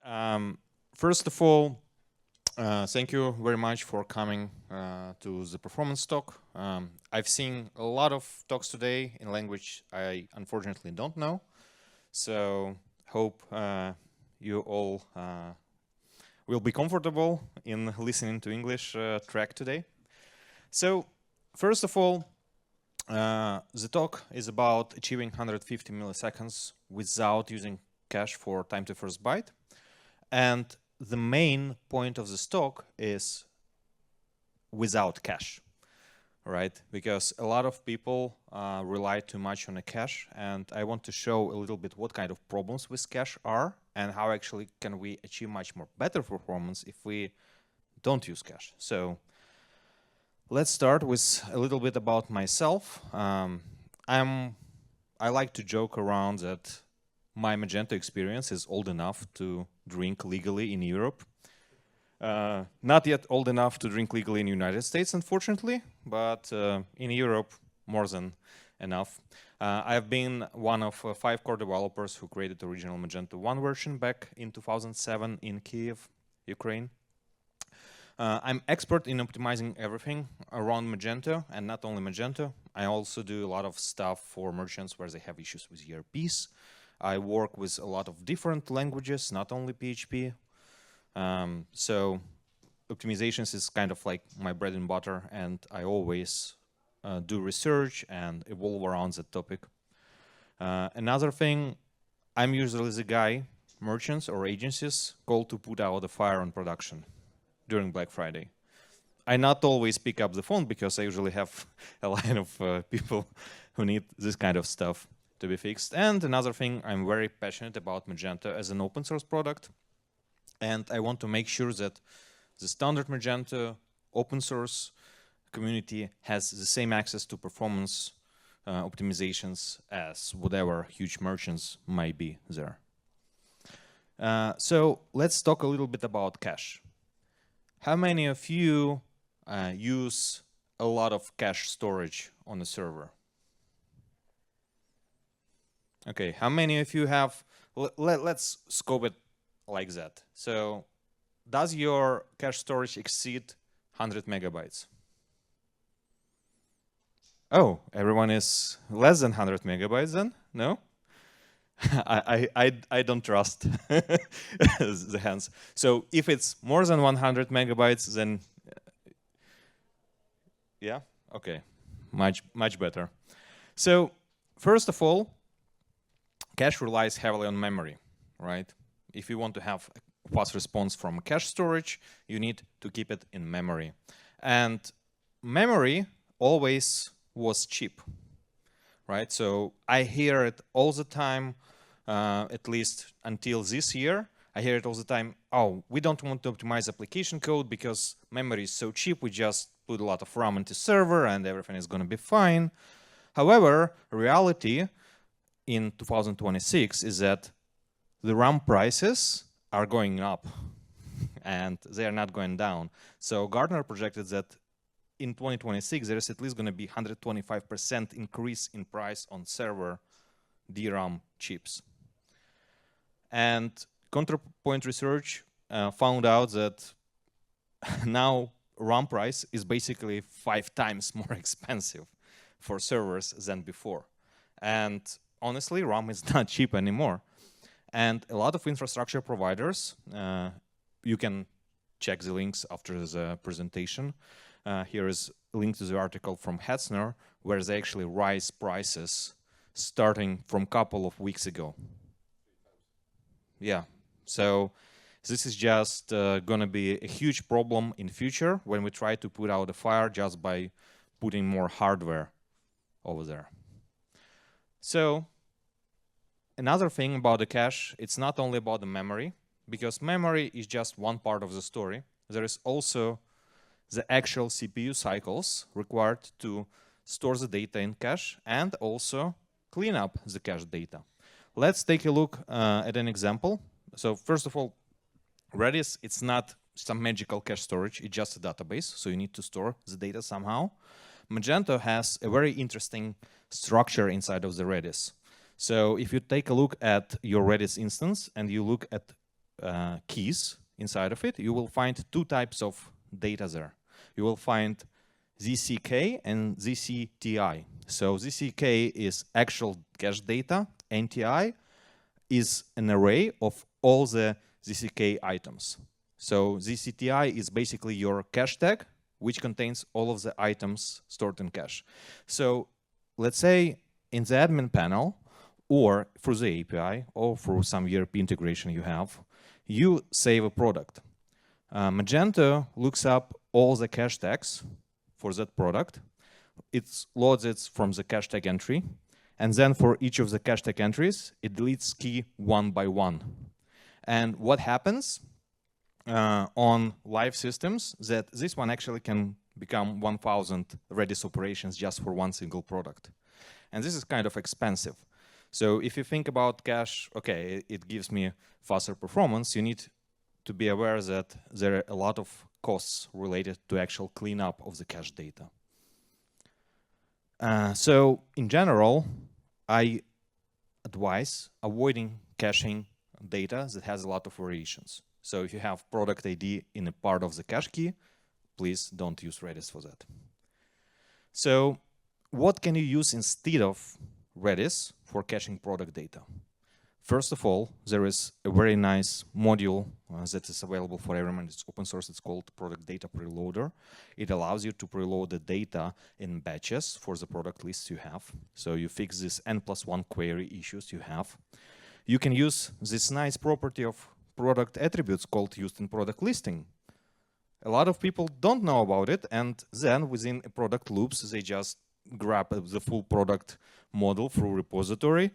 First of all, thank you very much for coming to the performance talk. I've seen a lot of talks today in language I unfortunately don't know, so hope you all will be comfortable in listening to English track today. So first of all, the talk is about achieving 150 milliseconds without using cache for time to first byte. And the main point of this talk is without cache, right? Because a lot of people rely too much on a cache, and I want to show a little bit what kind of problems with cache are and how actually can we achieve much more better performance if we don't use cache. So let's start with a little bit about myself. I like to joke around that my Magento experience is old enough to drink legally in Europe. Not yet old enough to drink legally in the United States, unfortunately, but in Europe, more than enough. I've been one of 5 core developers who created the original Magento 1 version back in 2007 in Kiev, Ukraine. I'm expert in optimizing everything around Magento, and not only Magento. I also do a lot of stuff for merchants where they have issues with ERPs. I work with a lot of different languages, not only PHP. So optimizations is kind of like my bread and butter, and I always do research and evolve around that topic. Another thing, I'm usually the guy merchants or agencies call to put out the fire on production during Black Friday. I not always pick up the phone because I usually have a line of people who need this kind of stuff to be fixed. And another thing, I'm very passionate about Magento as an open source product. And I want to make sure that the standard Magento open source community has the same access to performance optimizations as whatever huge merchants might be there. So let's talk a little bit about cache. How many of you use a lot of cache storage on a server? Okay, how many of you have, let's scope it like that. So does your cache storage exceed 100 megabytes? Oh, everyone is less than 100 megabytes then? No? I don't trust the hands. So if it's more than 100 megabytes, then yeah, okay, much better. So first of all, cache relies heavily on memory, right? If you want to have a fast response from cache storage, you need to keep it in memory. And memory always was cheap, right? So I hear it all the time, at least until this year. I hear it all the time, oh, we don't want to optimize application code because memory is so cheap, we just put a lot of RAM into server and everything is going to be fine. However, reality in 2026 is that the RAM prices are going up and they are not going down. So Gartner projected that in 2026, there is at least going to be 125% increase in price on server DRAM chips. And Counterpoint Research found out that now RAM price is basically 5 times more expensive for servers than before. And honestly, RAM is not cheap anymore. And a lot of infrastructure providers, you can check the links after the presentation. Here is a link to the article from Hetzner, where they actually rise prices starting from a couple of weeks ago. Yeah, so this is just going to be a huge problem in future when we try to put out a fire just by putting more hardware over there. So another thing about the cache, it's not only about the memory, because memory is just one part of the story. There is also the actual CPU cycles required to store the data in cache and also clean up the cache data. Let's take a look at an example. So first of all, Redis, it's not some magical cache storage, it's just a database, so you need to store the data somehow. Magento has a very interesting structure inside of the Redis. So if you take a look at your Redis instance and you look at keys inside of it, you will find two types of data there. You will find ZCK and ZCTI. So ZCK is actual cache data, and TI is an array of all the ZCK items. So ZCTI is basically your cache tag, which contains all of the items stored in cache. So let's say in the admin panel, or through the API, or through some ERP integration you have, you save a product. Magento looks up all the cache tags for that product. It loads it from the cache tag entry. And then for each of the cache tag entries, it deletes key one by one. And what happens on live systems, that this one actually can become 1,000 Redis operations just for one single product. And this is kind of expensive. So if you think about cache, okay, it gives me faster performance, you need to be aware that there are a lot of costs related to actual cleanup of the cache data. So in general, I advise avoiding caching data that has a lot of variations. So if you have product ID in a part of the cache key, please don't use Redis for that. So what can you use instead of Redis for caching product data? First of all, there is a very nice module that is available for everyone. It's open source. It's called Product Data Preloader. It allows you to preload the data in batches for the product lists you have. So you fix this n+1 query issues you have. You can use this nice property of product attributes called used in product listing. A lot of people don't know about it, and then within a product loops, they just grab the full product model through repository,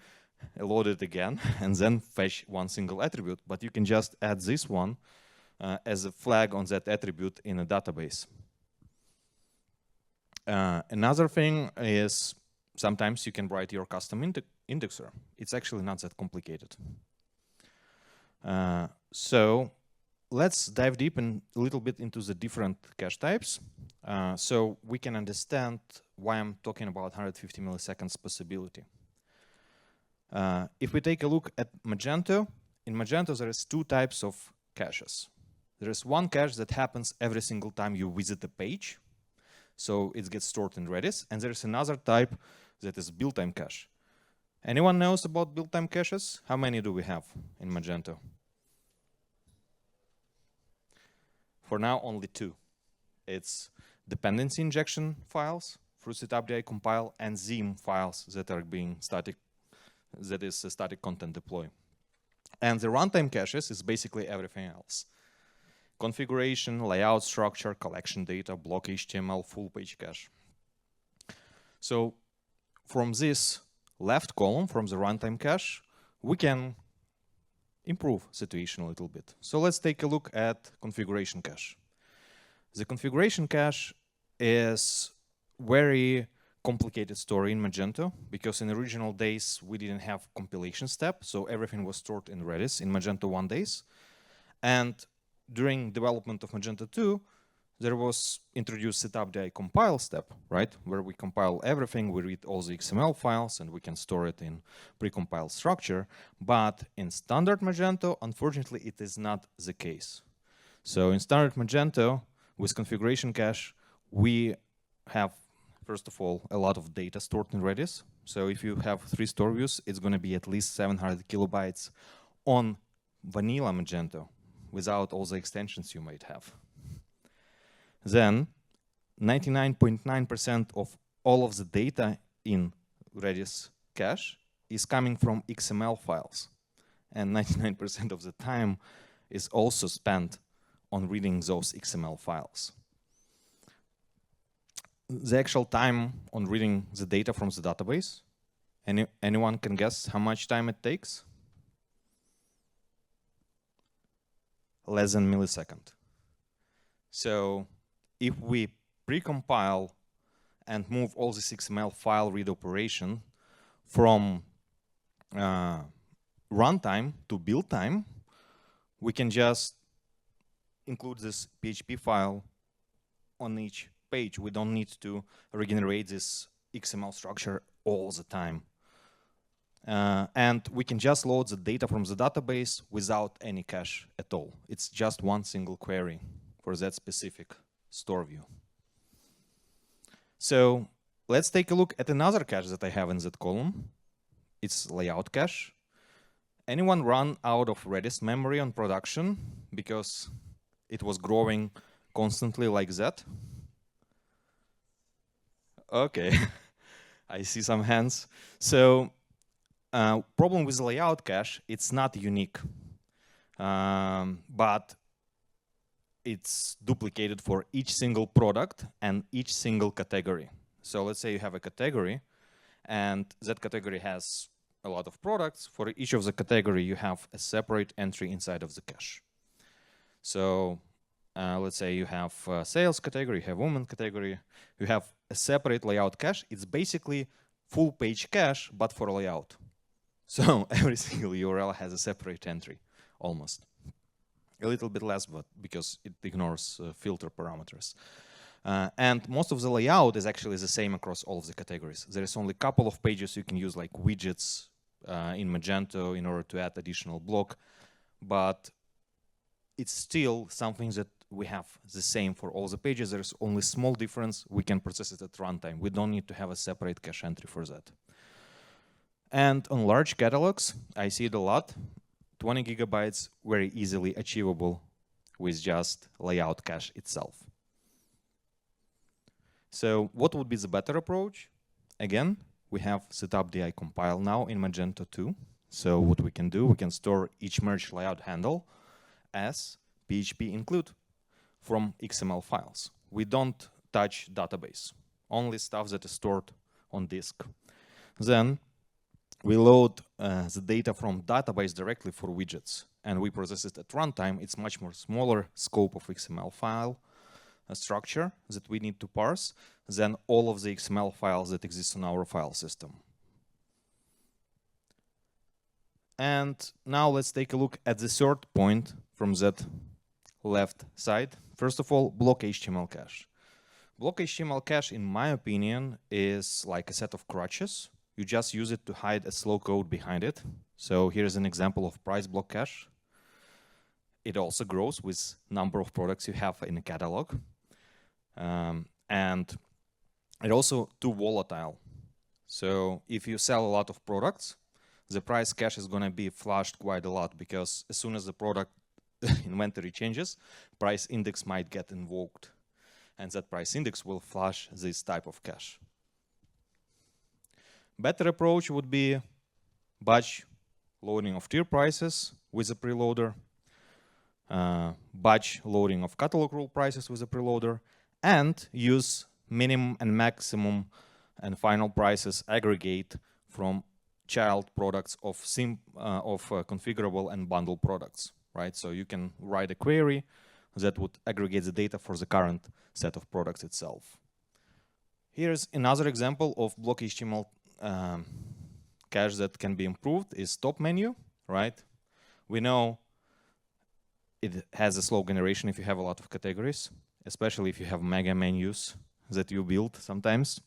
load it again, and then fetch one single attribute. But you can just add this one as a flag on that attribute in a database. Another thing is sometimes you can write your custom indexer. It's actually not that complicated. So let's dive deep in a little bit into the different cache types, so we can understand why I'm talking about 150 milliseconds possibility. If we take a look at Magento, in Magento there is two types of caches. There is one cache that happens every single time you visit the page, so it gets stored in Redis, and there is another type that is build-time cache. Anyone knows about build-time caches? How many do we have in Magento? For now, only two. It's dependency injection files through setup.di compile and Zim files that are being static. That is a static content deploy. And the runtime caches is basically everything else. Configuration, layout structure, collection data, block HTML, full page cache. So from this left column, from the runtime cache, we can improve situation a little bit. So let's take a look at configuration cache. The configuration cache is very complicated story in Magento, because in the original days we didn't have compilation step, so everything was stored in Redis in Magento 1 days. And during development of Magento 2, there was introduced setup.di compile step, right? Where we compile everything, we read all the XML files, and we can store it in precompiled structure. But in standard Magento, unfortunately, it is not the case. So in standard Magento, with configuration cache, we have, first of all, a lot of data stored in Redis. So if you have 3 store views, it's going to be at least 700 kilobytes on vanilla Magento, without all the extensions you might have. Then 99.9% of all of the data in Redis cache is coming from XML files. And 99% of the time is also spent on reading those XML files. The actual time on reading the data from the database, anyone can guess how much time it takes? Less than a millisecond. So if we precompile and move all this XML file read operation from runtime to build time, we can just include this PHP file on each page. We don't need to regenerate this XML structure all the time. And we can just load the data from the database without any cache at all. It's just one single query for that specific store view. So let's take a look at another cache that I have in that column. It's layout cache. Anyone run out of Redis memory on production because it was growing constantly like that? Okay, I see some hands. So problem with the layout cache, it's not unique, but it's duplicated for each single product and each single category. So let's say you have a category, and that category has a lot of products. For each of the category, you have a separate entry inside of the cache. So let's say you have a sales category, you have women category, you have a separate layout cache. It's basically full page cache, but for layout. So every single URL has a separate entry, almost. A little bit less, but because it ignores filter parameters. And most of the layout is actually the same across all of the categories. There is only a couple of pages you can use, like widgets in Magento in order to add additional block, but it's still something that we have the same for all the pages. There's only small difference. We can process it at runtime. We don't need to have a separate cache entry for that. And on large catalogs, I see it a lot. 20 gigabytes, very easily achievable with just layout cache itself. So what would be the better approach? Again, we have setup.di compile now in Magento 2. So what we can do, we can store each merge layout handle as PHP include from XML files. We don't touch database, only stuff that is stored on disk. Then we load the data from database directly for widgets, and we process it at runtime. It's much more smaller scope of XML file structure that we need to parse than all of the XML files that exist on our file system. And now let's take a look at the third point from that left side. First of all, block HTML cache. Block HTML cache, in my opinion, is like a set of crutches. You just use it to hide a slow code behind it. So here's an example of price block cache. It also grows with number of products you have in a catalog. And it also too volatile. So if you sell a lot of products, the price cache is going to be flushed quite a lot, because as soon as the product inventory changes, price index might get invoked, and that price index will flush this type of cache. Better approach would be batch loading of tier prices with a preloader, batch loading of catalog rule prices with a preloader, and use minimum and maximum and final prices aggregate from child products of configurable and bundle products, right? So you can write a query that would aggregate the data for the current set of products itself. Here's another example of block HTML cache that can be improved is top menu, right? We know it has a slow generation if you have a lot of categories, especially if you have mega menus that you build sometimes.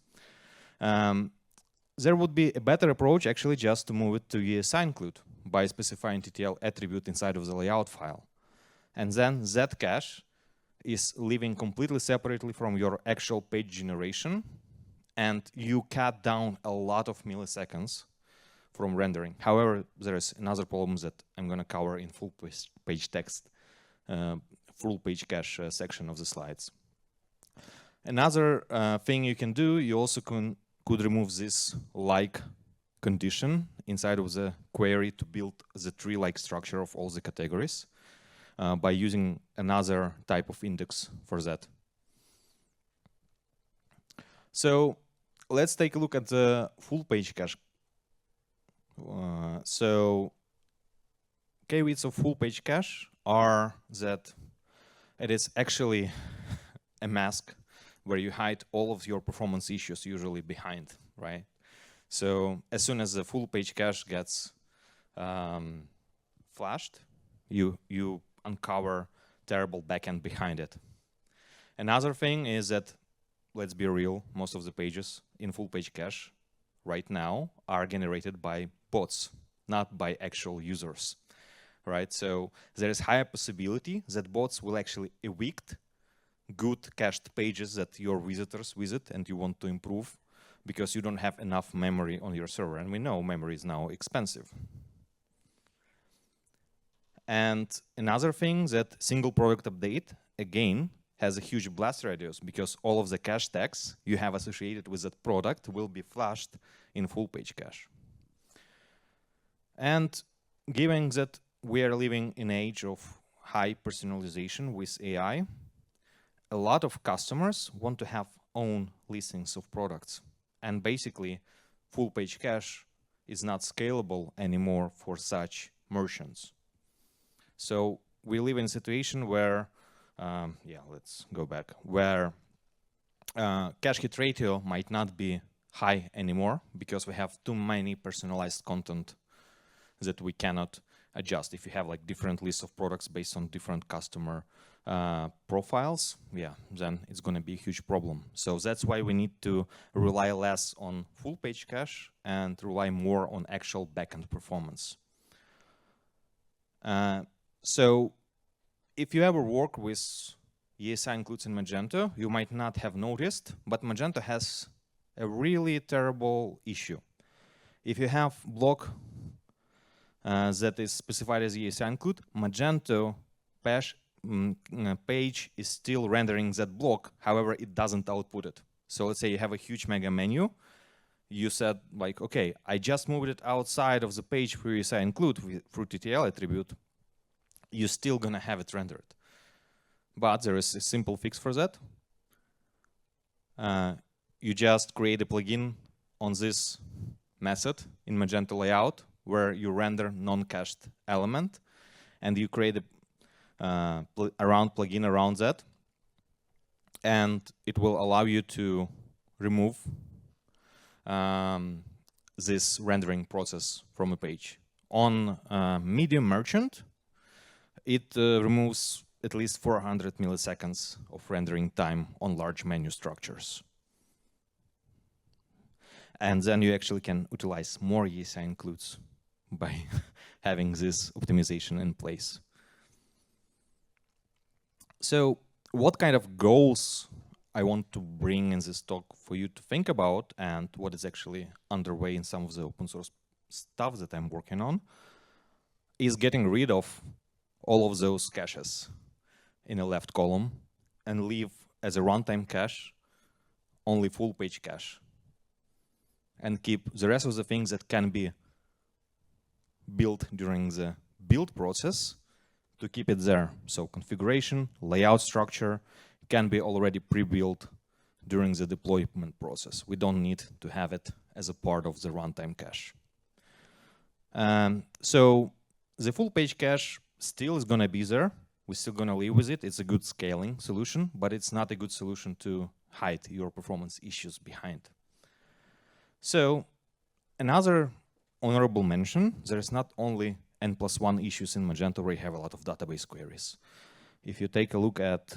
There would be a better approach actually just to move it to ESI include by specifying TTL attribute inside of the layout file. And then that cache is living completely separately from your actual page generation, and you cut down a lot of milliseconds from rendering. However, there is another problem that I'm going to cover in full page text, full page cache section of the slides. Another thing you can do, you also could remove this like condition inside of the query to build the tree-like structure of all the categories by using another type of index for that. So let's take a look at the full page cache. So keywords of full page cache are that it is actually a mask where you hide all of your performance issues usually behind, right? So as soon as the full page cache gets flashed, you uncover terrible backend behind it. Another thing is that, let's be real, most of the pages in full page cache right now are generated by bots, not by actual users, right? So there is higher possibility that bots will actually evict good cached pages that your visitors visit and you want to improve because you don't have enough memory on your server. And we know memory is now expensive. And another thing, that single product update, again, has a huge blast radius because all of the cache tags you have associated with that product will be flashed in full page cache. And given that we are living in an age of high personalization with AI, a lot of customers want to have own listings of products. And basically, full page cache is not scalable anymore for such merchants. So we live in a situation where, let's go back, where cache hit ratio might not be high anymore because we have too many personalized content that we cannot adjust. If you have like different lists of products based on different customer profiles, then it's going to be a huge problem. So that's why we need to rely less on full page cache and rely more on actual backend performance. So if you ever work with ESI includes in Magento, you might not have noticed, but Magento has a really terrible issue. If you have block that is specified as ESI include, Magento page is still rendering that block, however, it doesn't output it. So let's say you have a huge mega menu. You said like, okay, I just moved it outside of the page for ESI include through TTL attribute. You're still gonna have it rendered. But there is a simple fix for that. You just create a plugin on this method in Magento layout where you render non-cached element, and you create a plugin around that, and it will allow you to remove this rendering process from a page. On medium merchant, it removes at least 400 milliseconds of rendering time on large menu structures. And then you actually can utilize more ESI includes by having this optimization in place. So what kind of goals I want to bring in this talk for you to think about, and what is actually underway in some of the open source stuff that I'm working on, is getting rid of all of those caches in the left column and leave as a runtime cache only full page cache, and keep the rest of the things that can be built during the build process to keep it there. So configuration, layout structure can be already pre-built during the deployment process. We don't need to have it as a part of the runtime cache. So the full page cache still is going to be there. We're still going to live with it. It's a good scaling solution, but it's not a good solution to hide your performance issues behind. So another honorable mention, there is not only N+1 issues in Magento where you have a lot of database queries. If you take a look at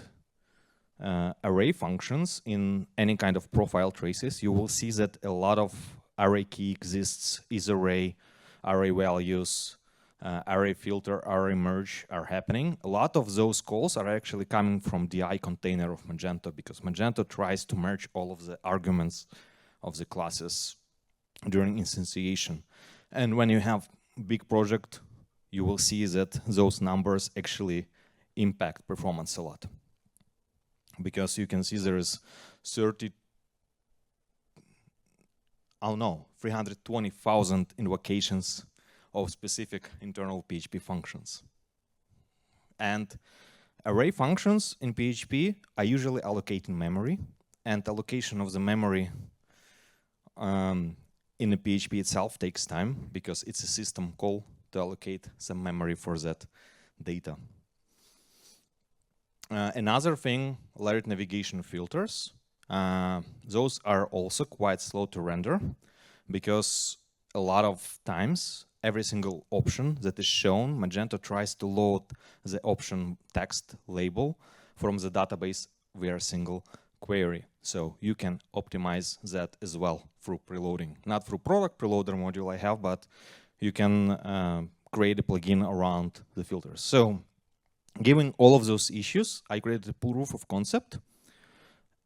array functions in any kind of profile traces, you will see that a lot of array key exists, isArray, array values, array filter, array merge are happening. A lot of those calls are actually coming from the DI container of Magento, because Magento tries to merge all of the arguments of the classes during instantiation. And when you have big project, you will see that those numbers actually impact performance a lot. Because you can see there is 320,000 invocations of specific internal PHP functions. And array functions in PHP are usually allocating memory, and allocation of the memory in the PHP itself takes time because it's a system call to allocate some memory for that data. Another thing, layered navigation filters. Those are also quite slow to render because a lot of times every single option that is shown, Magento tries to load the option text label from the database via a single query. So you can optimize that as well through preloading. Not through product preloader module I have, but you can create a plugin around the filters. So, given all of those issues, I created a proof of concept,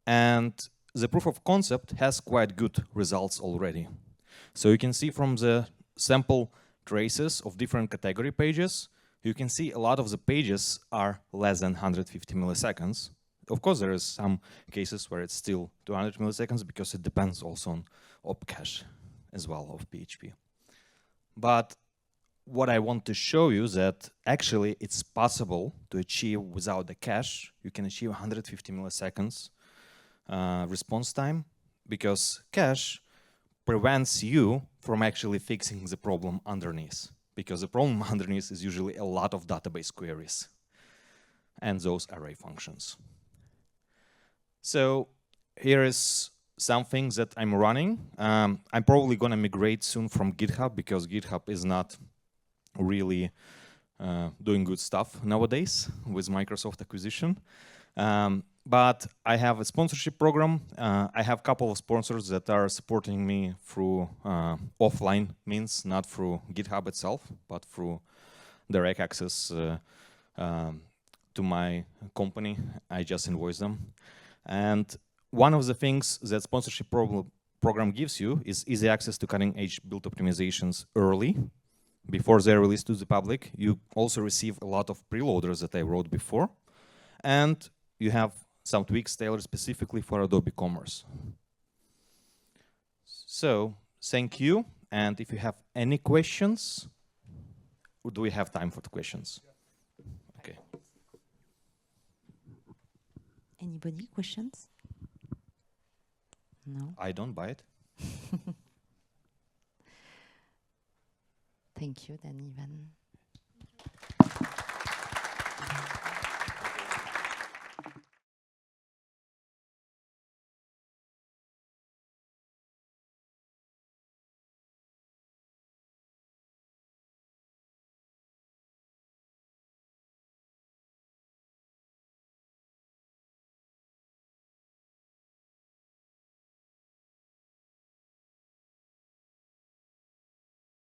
and the proof of concept has quite good results already. So you can see from the sample traces of different category pages, you can see a lot of the pages are less than 150 milliseconds. Of course, there is some cases where it's still 200 milliseconds because it depends also on op cache as well of PHP. But what I want to show you is that actually it's possible to achieve without the cache. You can achieve 150 milliseconds response time, because cache prevents you from actually fixing the problem underneath, because the problem underneath is usually a lot of database queries and those array functions. So here is some things that I'm running. I'm probably going to migrate soon from GitHub, because GitHub is not really doing good stuff nowadays with Microsoft acquisition. But I have a sponsorship program. I have a couple of sponsors that are supporting me through offline means, not through GitHub itself, but through direct access to my company. I just invoice them. And one of the things that sponsorship program gives you is easy access to cutting-edge build optimizations early, before they're released to the public. You also receive a lot of preloaders that I wrote before, and you have some tweaks tailored specifically for Adobe Commerce. So, thank you, and if you have any questions, do we have time for the questions? Okay. Anybody questions? No. I don't buy it. Thank you, then, Ivan.